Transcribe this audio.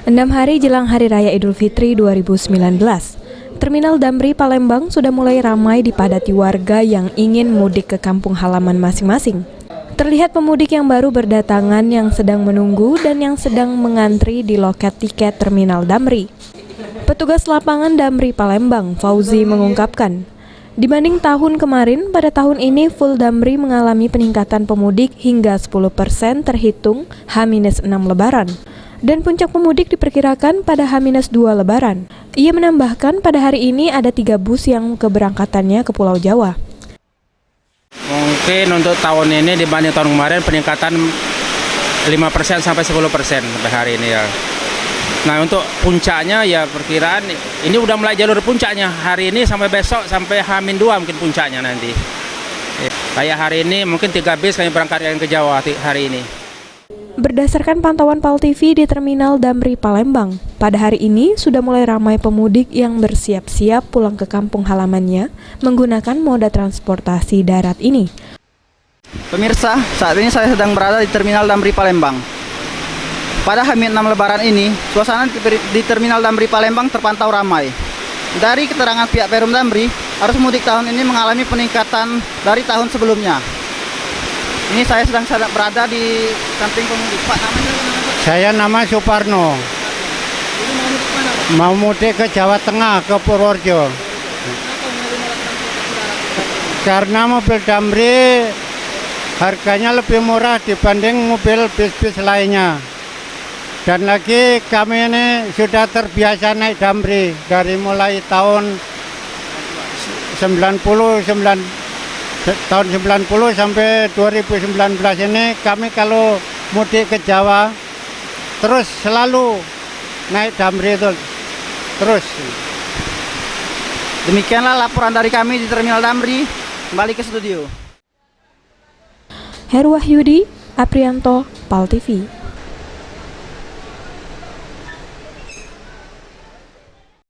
6 hari jelang Hari Raya Idul Fitri 2019, Terminal Damri Palembang sudah mulai ramai dipadati warga yang ingin mudik ke kampung halaman masing-masing. Terlihat pemudik yang baru berdatangan yang sedang menunggu dan yang sedang mengantri di loket tiket Terminal Damri. Petugas lapangan Damri Palembang, Fauzi, mengungkapkan, dibanding tahun kemarin, pada tahun ini full Damri mengalami peningkatan pemudik hingga 10% terhitung H-6 Lebaran. Dan puncak pemudik diperkirakan pada H-2 Lebaran. Ia menambahkan pada hari ini ada 3 bus yang keberangkatannya ke Pulau Jawa. Mungkin untuk tahun ini dibanding tahun kemarin peningkatan 5% sampai 10% sampai hari ini ya. Nah untuk puncaknya ya perkiraan ini udah mulai jalur puncaknya. Hari ini sampai besok sampai H-2 mungkin puncaknya nanti. Kayak hari ini mungkin 3 bis kami berangkatkan ke Jawa hari ini. Berdasarkan pantauan PAL TV di Terminal Damri Palembang, pada hari ini sudah mulai ramai pemudik yang bersiap-siap pulang ke kampung halamannya menggunakan moda transportasi darat ini. Pemirsa, saat ini saya sedang berada di Terminal Damri Palembang. Pada H-6 Lebaran ini, suasana di Terminal Damri Palembang terpantau ramai. Dari keterangan pihak Perum Damri, arus mudik tahun ini mengalami peningkatan dari tahun sebelumnya. Ini saya sedang berada di samping pemudik. Pak, namanya apa? Saya nama Suparno. Ini mau mudik mana, Pak? Mau mudik ke Jawa Tengah, ke Purworejo. Karena mobil Damri harganya lebih murah dibanding mobil bis-bis lainnya. Dan lagi kami ini sudah terbiasa naik Damri dari mulai tahun 90 sampai 2019 ini kami kalau mudik ke Jawa terus selalu naik Damri itu terus. Demikianlah laporan dari kami di Terminal Damri. Kembali ke studio. Heru Wahyudi, Aprianto, PAL TV.